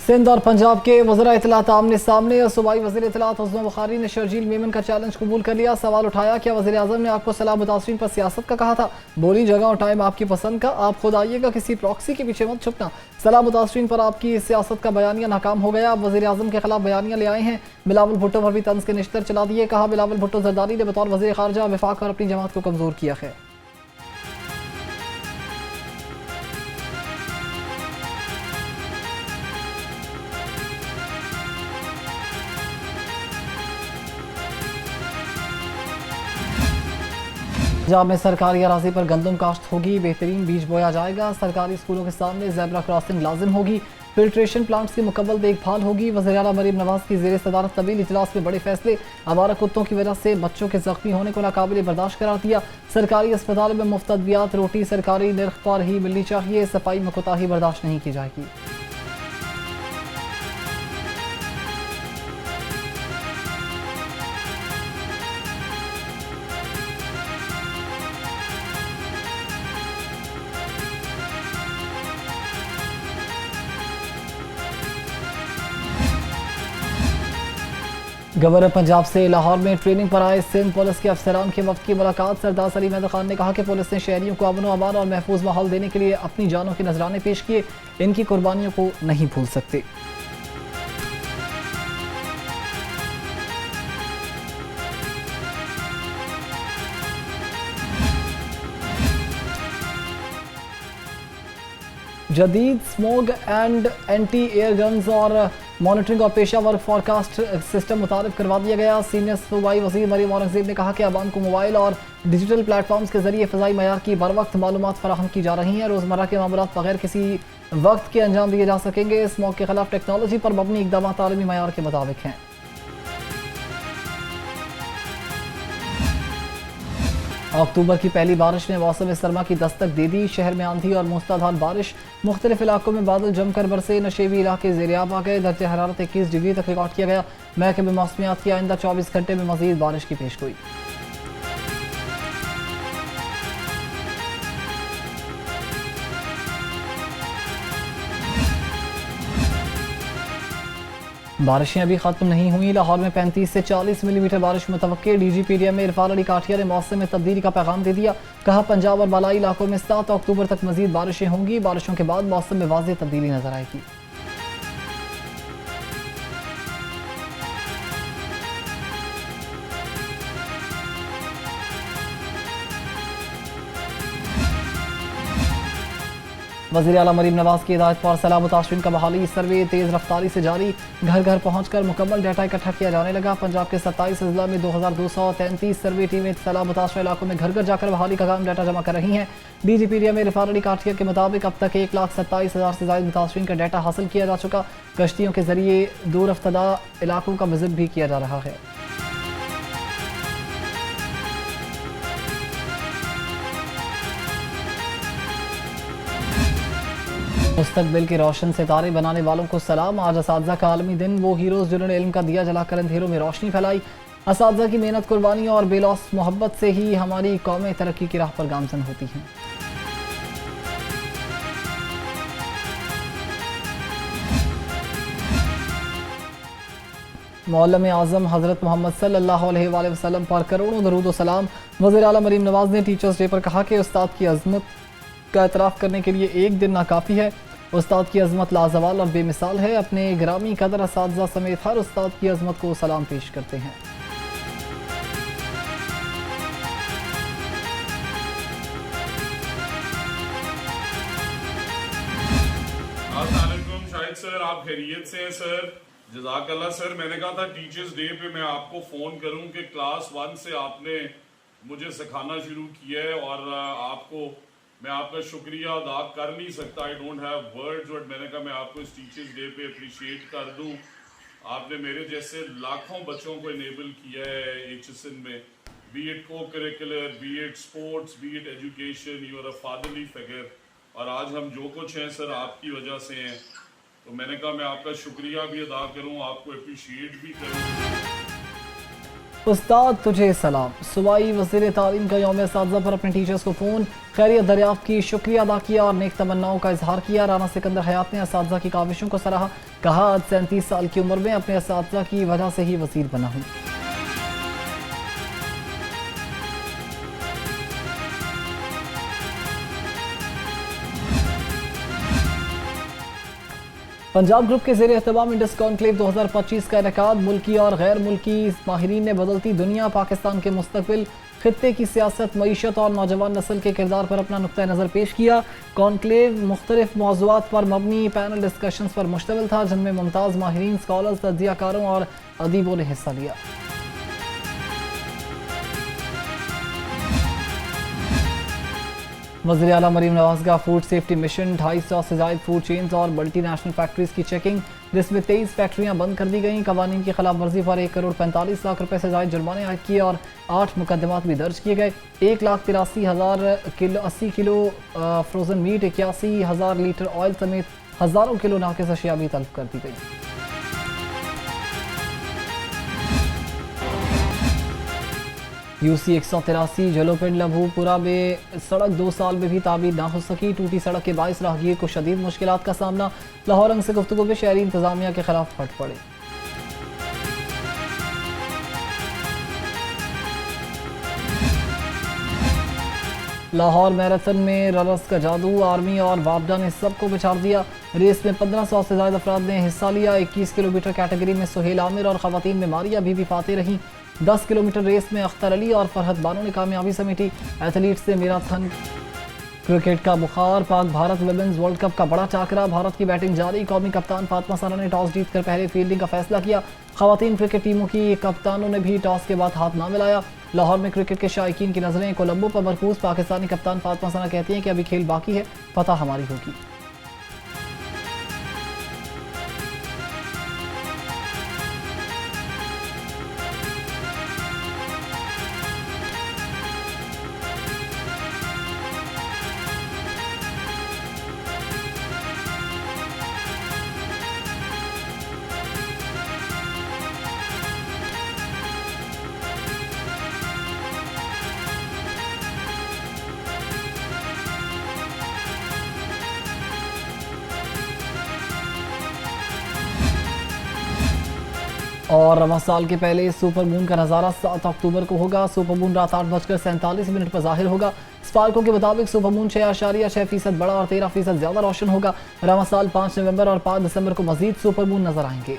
सिंध और पंजाब के वज़ीर इत्तलात आमने सामने। सूबाई वज़ीर इत्तलात हुस्न बुखारी ने शर्जील मेमन का चैलेंज कबूल कर लिया। सवाल उठाया, क्या वज़ीर आज़म ने आपको सलाह मुतासरीन पर सियासत का कहा था? बोली, जगह और टाइम आपकी पसंद का, आप खुद आइएगा, किसी प्रॉक्सी के पीछे मत छुपना। सलाह मुतासरीन पर आपकी सियासत का बयानिया नाकाम हो गया। अब वज़ीर आज़म के खिलाफ बयानिया ले आए हैं। बिलावल भुट्टो पर भी तंज के निश्तर चला दिए। कहा, बिलावल भुट्टो जरदारी ने बतौर वज़ीर ख़ारजा वफाक और अपनी जमात को कमज़ोर किया है। पंजाब में सरकारी अराजी पर गंदम काश्त होगी, बेहतरीन बीज बोया जाएगा। सरकारी स्कूलों के सामने ज़ेब्रा क्रॉसिंग लाजिम होगी। फिल्ट्रेशन प्लांट्स की मुकम्मल देखभाल होगी। वज़ीर आला मरीम नवाज की ज़ेर सदारत तवील इजलास में बड़े फैसले। आवारा कुत्तों की वजह से बच्चों के जख्मी होने को नाकाबिल बर्दाश्त करार दिया। सरकारी अस्पतालों में मुफ्त अद्वियात रोटी सरकारी निर्ख पर ही मिलनी चाहिए। सफाई में कोताही बर्दाश्त नहीं की जाएगी। गवर्नर पंजाब से लाहौर में ट्रेनिंग पर आए सिंध पुलिस के अफसरान के वक्त की मुलाकात। सरदार सलीम हैदर खान ने कहा कि पुलिस ने शहरियों को अमन अमान और महफूज माहौल देने के लिए अपनी जानों के नजराने पेश किए। इनकी कुर्बानियों को नहीं भूल सकते। जदीद smog and anti air guns और मॉनिटरिंग और पेशा वर्क फॉरकास्ट सिस्टम मुतारिफ करवा दिया गया। सीनियर सूबाई वज़ीर मरीम औरंगज़ेब ने कहा कि आवाम को मोबाइल और डिजिटल प्लेटफॉर्म्स के जरिए फ़ज़ाई मयार की बर वक्त मालूमात फराहम की जा रही हैं। रोज़मर्रा के मामलात बगैर किसी वक्त के अंजाम दिए जा सकेंगे। स्मोग के खिलाफ टेक्नोलॉजी पर मबनी इक़दाम आलमी मयार के मुताबिक हैं। अक्टूबर की पहली बारिश ने मौसम सरमा की दस्तक दे दी। शहर में आंधी और मूसलाधार बारिश, मुख्तलिफ इलाकों में बादल जमकर बरसे। नशेबी इलाके ज़ेरियाब आ गए। दर्ज हरारत 21 डिग्री तक रिकॉर्ड किया गया। महकमे मौसमियात की आइंदा 24 घंटे में मज़ीद बारिश की पेशगोई। बारिशें अभी खत्म नहीं हुई। लाहौर में 35 से 40 मिलीमीटर बारिश मुतवक्के। DGPDM में इरफान अली काठिया ने मौसम में तब्दीली का पैगाम दे दिया। कहा, पंजाब और बालाई इलाकों में 7 अक्टूबर तक मजीद बारिशें होंगी। बारिशों के बाद मौसम में वाज़ेह तब्दीली नजर आएगी। वज़ीर आला मरीम नवाज की हिदायत पर सलाह मुतासरीन का बहाली सर्वे तेज़ रफ्तारी से जारी। घर घर पहुंचकर मुकम्मल डाटा इकट्ठा किया जाने लगा। पंजाब के 27 अजला में 2233 सर्वे टीमें सलाह मुतासर इलाकों में घर घर जाकर बहाली का काम डाटा जमा कर रही हैं। DGPDM में इरफान अली काठिया के मुताबिक अब तक 1,27,000 से ज़ायद मुतासरीन का डाटा हासिल किया जा चुका। कश्तियों के जरिए दूर अफ्तदा इलाकों का विजिट भी किया जा रहा है। मुस्तकबिल के रोशन सितारे बनाने वालों को सलाम। आज असातिज़ा का आलमी दिन। वो हीरोज़ जिन्होंने इल्म का दिया जलाकर अंधेरों में रोशनी फैलाई। असातिज़ा की मेहनत, कुर्बानी और बेलौस मोहब्बत से ही हमारी कौमें तरक्की की राह पर गामज़न होती हैं। मौलम आज़म हज़रत मोहम्मद सल्लल्लाहु अलैहि वसल्लम पर करोड़ों दरूद व सलाम। वज़ीर आला मरीम नवाज ने टीचर्स डे पर कहा कि उस्ताद की अज़मत का एतराफ़ करने के लिए एक दिन नाकाफ़ी है। उस्ताद की अज़मत लाजवाल और बेमिसाल है। अपने ग्रामी कदर असातिज़ा समेत हर उस्ताद की अज़मत को सलाम पेश करते हैं। अस्सलामुअलैकुम शाहिद सर, आप खैरियत से हैं सर? जज़ाकल्लाह सर। मैंने कहा था टीचर्स डे पे मैं आपको फ़ोन करूं कि क्लास 1 से आपने मुझे सिखाना शुरू किया है और आपको मैं आपका शुक्रिया अदा कर नहीं सकता। I don't have words, but मैंने कहा मैं आपको इस टीचर्स डे पे अप्रिशिएट कर दूं। आपने मेरे जैसे लाखों बच्चों को इनेबल किया है HSN में, be it co-curricular, be it sports, be it education. You are a fatherly figure और आज हम जो कुछ हैं सर आपकी वजह से हैं। तो मैंने कहा मैं आपका शुक्रिया भी अदा करूं, आपको अप्रिशिएट भी करूं। उस्ताद तुझे सलाम। सूबाई वज़ीर तालीम का यौम असातिज़ा पर अपने टीचर्स को फ़ोन, खैरियत दरियाफ्त की, शुक्रिया अदा किया और नेक तमन्नाओं का इजहार किया। राना सिकंदर हयात ने असातिज़ा की काविशों को सराहा, कहा आज 37 साल की उम्र में अपने असातिज़ा की वजह से ही वज़ीर बना हूँ। पंजाब ग्रुप के ज़ेर एहतमाम इंडस कॉन्क्लेव 2025 का इनेकाद, मुल्की और गैर मुल्की माहिरीन ने बदलती दुनिया, पाकिस्तान के मुस्तकबिल, खित्ते की सियासत, मईशत और नौजवान नस्ल के किरदार पर अपना नुक्ता नज़र पेश किया। कॉन्क्लेव मुख्तलिफ मौज़ूआत पर मबनी पैनल डिस्कशंस पर मुश्तमिल था, जिनमें मुमताज़ माहिरीन, स्कॉलर्स, तज्ज़ियाकारों और अदीबों ने हिस्सा लिया। वज़ीर आला मरीम नवाज का फूड सेफ्टी मिशन, 250 से ज़ायद फूड चेन्स और मल्टीनेशनल फैक्ट्रीज की चेकिंग, जिसमें 23 फैक्ट्रियां बंद कर दी गईं। कवानीन की खिलाफ वर्जी पर 1 करोड़ 45 लाख रुपए से ज़ायद जुर्माने आयद किए और 8 मुकदमात भी दर्ज किए गए। 1,83,000 kilo 80 kilo frozen meat, 81,000 litre oil समेत हज़ारों किलो नाकिस अशिया भी तलब कर दी गई। यूसी 183 जलोपिंड लम्हूपुरा में सड़क 2 साल में भी तामीर ना हो सकी। टूटी सड़क के बाइस राहगीर को शदीद मुश्किलात का सामना। लाहौर रंग से गुफ्तगू में शहरी इंतजामिया के खिलाफ फट पड़े। लाहौर मैराथन में रनर्स का जादू, आर्मी और वापडा ने सबको बिछाड़ दिया। रेस में 1500 से ज्यादा अफराद ने हिस्सा लिया। 21 किलोमीटर कैटेगरी में सुहेल आमिर और खवातीन में मारिया बीबी फाते रही। 10 किलोमीटर रेस में अख्तर अली और फरहत बानो ने कामयाबी समेटी। एथलीट से मैराथन। क्रिकेट का बुखार, Pak Bharat women's world cup का बड़ा टाकरा, भारत की बैटिंग जारी। कौमी कप्तान फातिमा साना ने टॉस जीतकर पहले फील्डिंग का फैसला किया। खवातीन क्रिकेट टीमों की कप्तानों ने भी टॉस के बाद हाथ ना मिलाया। लाहौर में क्रिकेट के शायकीन की नजरें कोलंबो पर मरकूज। पाकिस्तानी कप्तान फातिमा साना कहती हैं कि अभी खेल बाकी है, पता हमारी होगी। और रवा साल के पहले सुपर मून का नज़ारा 7 अक्टूबर को होगा। सुपर मून रात 8:47 पर जाहिर होगा। स्पार्को के मुताबिक सुपर मून 6.6% बड़ा और 13% ज़्यादा रोशन होगा। रवा साल 5 नवंबर और 5 दिसंबर को मजीद सुपर मून नजर आएंगे।